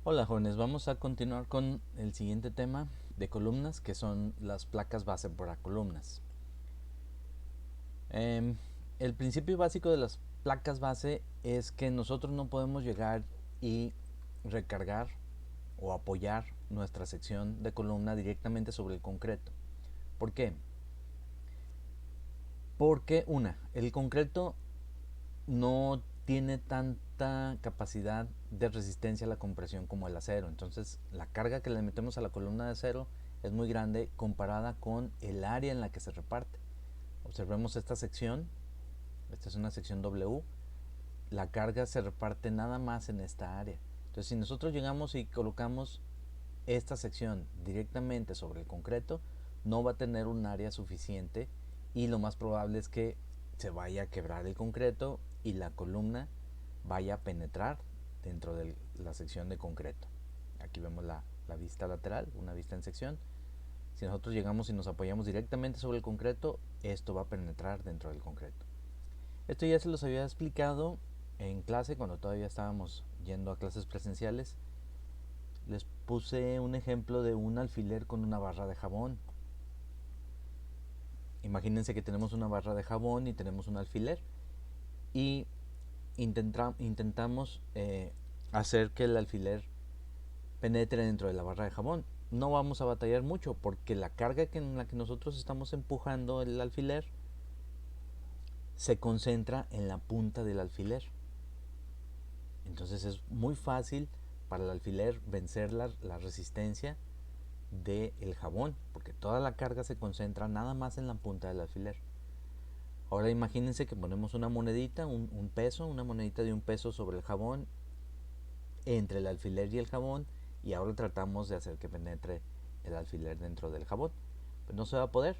Hola jóvenes, vamos a continuar con el siguiente tema de columnas, que son las placas base para columnas. Em, el principio básico de las placas base es que nosotros no podemos llegar y recargar o apoyar nuestra sección de columna directamente sobre el concreto. ¿Por qué? Porque el concreto no tiene tanta capacidad de resistencia a la compresión como el acero. Entonces la carga que le metemos a la columna de acero es muy grande comparada con el área en la que se reparte. Observemos esta sección. Esta es una sección W. La carga se reparte nada más en esta área. Entonces si nosotros llegamos y colocamos esta sección directamente sobre el concreto, no va a tener un área suficiente y lo más probable es que se vaya a quebrar el concreto y la columna vaya a penetrar dentro de la sección de concreto. Aquí vemos la vista lateral, una vista en sección. Si nosotros llegamos y nos apoyamos directamente sobre el concreto, esto va a penetrar dentro del concreto. Esto ya se los había explicado en clase cuando todavía estábamos yendo a clases presenciales. Les puse un ejemplo de un alfiler con una barra de jabón. Imagínense que tenemos una barra de jabón y tenemos un alfiler y intentamos hacer que el alfiler penetre dentro de la barra de jabón. No vamos a batallar mucho porque la carga en la que nosotros estamos empujando el alfiler se concentra en la punta del alfiler. Entonces es muy fácil para el alfiler vencer la resistencia del jabón, porque toda la carga se concentra nada más en la punta del alfiler. Ahora imagínense que ponemos una monedita, un peso, una monedita de un peso sobre el jabón, entre el alfiler y el jabón, y ahora tratamos de hacer que penetre el alfiler dentro del jabón. Pues no se va a poder,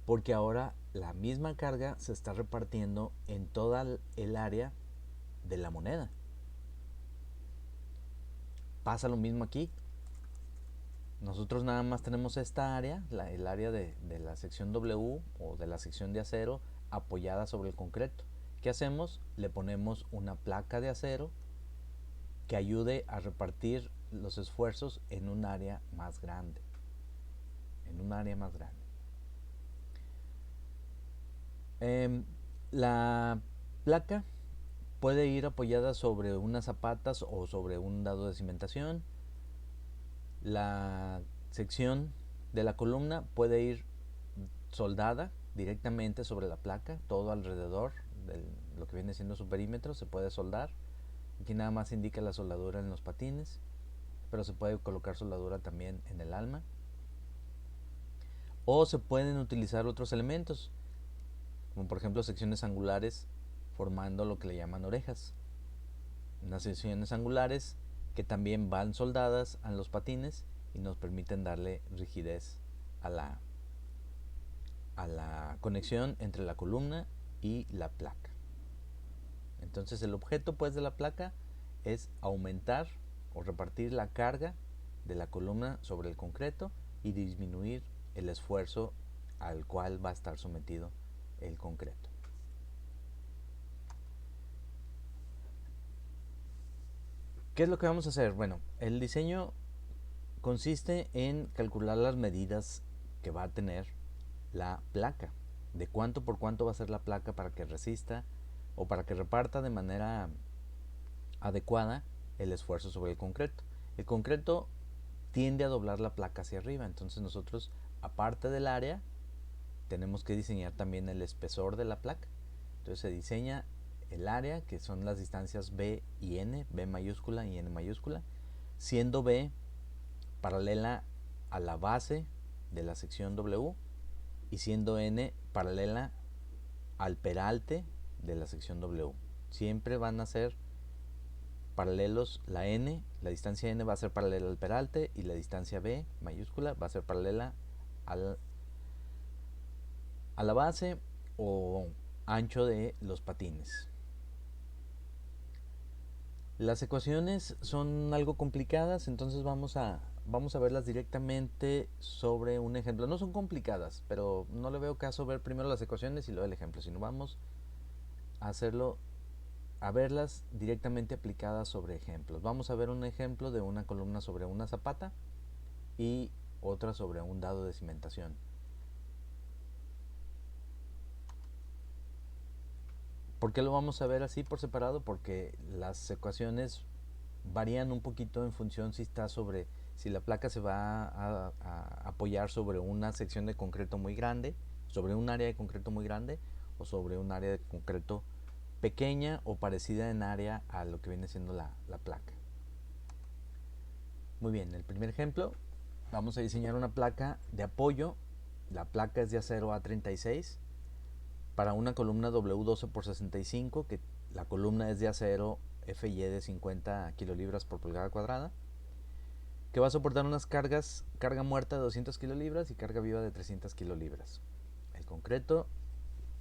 porque ahora la misma carga se está repartiendo en toda el área de la moneda. Pasa lo mismo aquí. Nosotros nada más tenemos esta área, el área de la sección W o de la sección de acero apoyada sobre el concreto. ¿Qué hacemos? Le ponemos una placa de acero que ayude a repartir los esfuerzos en un área más grande. En un área más grande. La placa puede ir apoyada sobre unas zapatas o sobre un dado de cimentación. La sección de la columna puede ir soldada directamente sobre la placa, todo alrededor de lo que viene siendo su perímetro se puede soldar. Aquí nada más indica la soldadura en los patines, pero se puede colocar soldadura también en el alma. O se pueden utilizar otros elementos, como por ejemplo secciones angulares formando lo que le llaman orejas. Unas secciones angulares que también van soldadas a los patines y nos permiten darle rigidez a la conexión entre la columna y la placa. Entonces el objeto pues de la placa es aumentar o repartir la carga de la columna sobre el concreto y disminuir el esfuerzo al cual va a estar sometido el concreto. ¿Qué es lo que vamos a hacer? Bueno, el diseño consiste en calcular las medidas que va a tener la placa, de cuánto por cuánto va a ser la placa para que resista o para que reparta de manera adecuada el esfuerzo sobre el concreto. El concreto tiende a doblar la placa hacia arriba, entonces nosotros, aparte del área, tenemos que diseñar también el espesor de la placa. Entonces se diseña el área, que son las distancias B y N, B mayúscula y N mayúscula, siendo B paralela a la base de la sección W y siendo N paralela al peralte de la sección W. Siempre van a ser paralelos la N, la distancia N va a ser paralela al peralte y la distancia B mayúscula va a ser paralela al, a la base o ancho de los patines. Las ecuaciones son algo complicadas, entonces vamos a verlas directamente sobre un ejemplo. No son complicadas, pero no le veo caso ver primero las ecuaciones y luego el ejemplo, sino vamos a hacerlo a verlas directamente aplicadas sobre ejemplos. Vamos a ver un ejemplo de una columna sobre una zapata y otra sobre un dado de cimentación. ¿Por qué lo vamos a ver así por separado? Porque las ecuaciones varían un poquito en función si la placa se va a apoyar sobre una sección de concreto muy grande, sobre un área de concreto muy grande o sobre un área de concreto pequeña o parecida en área a lo que viene siendo la placa. Muy bien, el primer ejemplo, vamos a diseñar una placa de apoyo. La placa es de acero A36 para una columna W12 por 65, que la columna es de acero FY de 50 kilolibras por pulgada cuadrada, que va a soportar unas carga muerta de 200 kilolibras y carga viva de 300 kilolibras. El concreto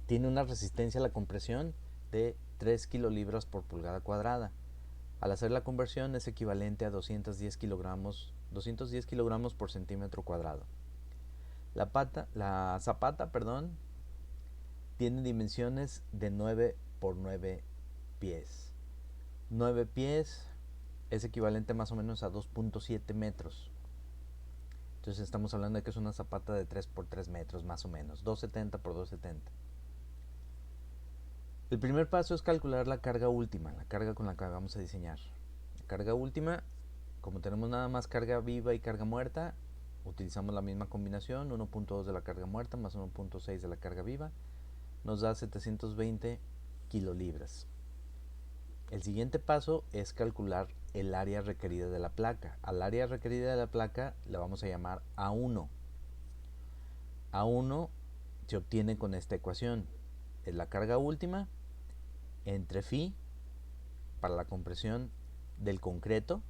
tiene una resistencia a la compresión de 3 kilolibras por pulgada cuadrada. Al hacer la conversión es equivalente a 210 kilogramos por centímetro cuadrado. La zapata, tiene dimensiones de 9 por 9 pies. 9 pies es equivalente más o menos a 2.7 metros. Entonces estamos hablando de que es una zapata de 3 por 3 metros más o menos, 270 por 270. El primer paso es calcular la carga última, la carga con la que vamos a diseñar. La carga última, como tenemos nada más carga viva y carga muerta, utilizamos la misma combinación, 1.2 de la carga muerta más 1.6 de la carga viva, nos da 720 kilolibras. El siguiente paso es calcular el área requerida de la placa. Al área requerida de la placa la vamos a llamar A1. A1 se obtiene con esta ecuación. Es la carga última entre phi para la compresión del concreto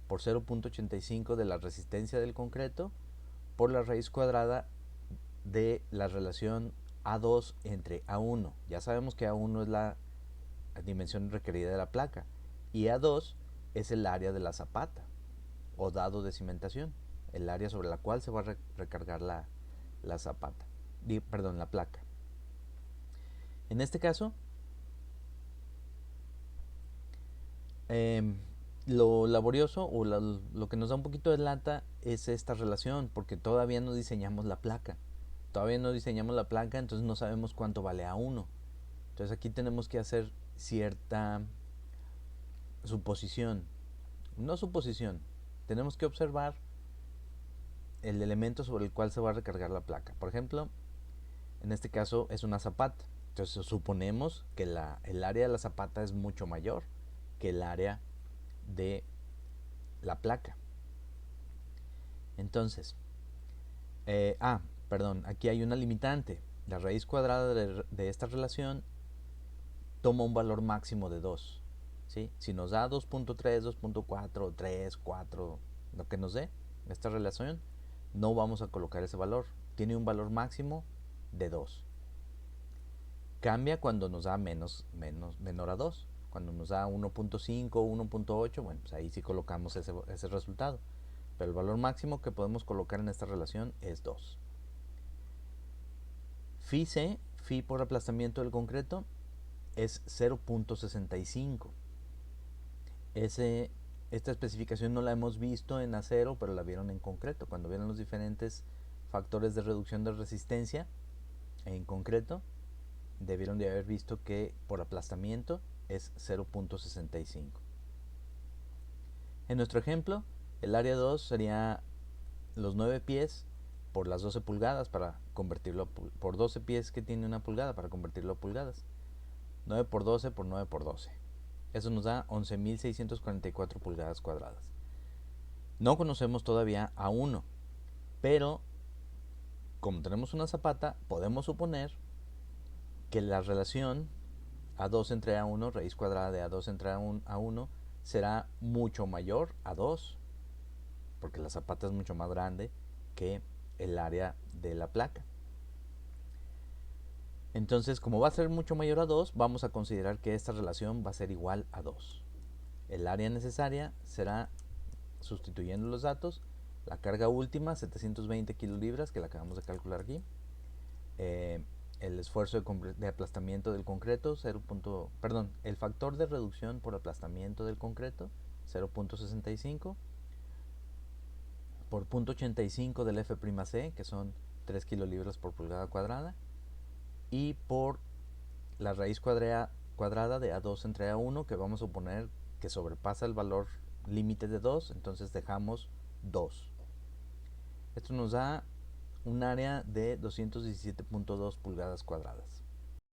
por 0.85 de la resistencia del concreto por la raíz cuadrada de la relación A2 entre A1. Ya sabemos que A1 es la dimensión requerida de la placa y A2 es el área de la zapata o dado de cimentación, el área sobre la cual se va a recargar la zapata, la placa. En este caso, lo laborioso o lo que nos da un poquito de lata es esta relación, porque todavía no diseñamos la placa. Entonces no sabemos cuánto vale A1. Entonces aquí tenemos que hacer cierta suposición. No suposición. Tenemos que observar el elemento sobre el cual se va a recargar la placa. Por ejemplo, en este caso es una zapata. Entonces suponemos que el área de la zapata es mucho mayor que el área de la placa. Entonces, aquí hay una limitante. La raíz cuadrada de esta relación toma un valor máximo de 2. ¿Sí? Si nos da 2.3, 2.4, 3, 4, lo que nos dé esta relación, no vamos a colocar ese valor. Tiene un valor máximo de 2. Cambia cuando nos da menor a 2. Cuando nos da 1.5 o 1.8, bueno, pues ahí sí colocamos ese resultado. Pero el valor máximo que podemos colocar en esta relación es 2. Phi C, phi por aplastamiento del concreto, es 0.65. Esta especificación no la hemos visto en acero, pero la vieron en concreto. Cuando vieron los diferentes factores de reducción de resistencia en concreto, debieron de haber visto que por aplastamiento es 0.65. En nuestro ejemplo, el área 2 sería los 9 pies por las 12 pulgadas para convertirlo por 12 pies que tiene una pulgada para convertirlo a pulgadas. 9 por 12 por 9 por 12. Eso nos da 11.644 pulgadas cuadradas. No conocemos todavía A1, pero como tenemos una zapata, podemos suponer que la relación A2 entre A1, raíz cuadrada de A2 entre A1, será mucho mayor a 2, porque la zapata es mucho más grande que el área de la placa. Entonces, como va a ser mucho mayor a 2, vamos a considerar que esta relación va a ser igual a 2. El área necesaria será, sustituyendo los datos, la carga última, 720 kilolibras, que la acabamos de calcular aquí, el esfuerzo de aplastamiento del concreto, el factor de reducción por aplastamiento del concreto, 0.65, por 0.85 del F'C, que son 3 kilolibras por pulgada cuadrada, y por la raíz cuadrada de A2 entre A1, que vamos a suponer que sobrepasa el valor límite de 2, entonces dejamos 2. Esto nos da un área de 217.2 pulgadas cuadradas.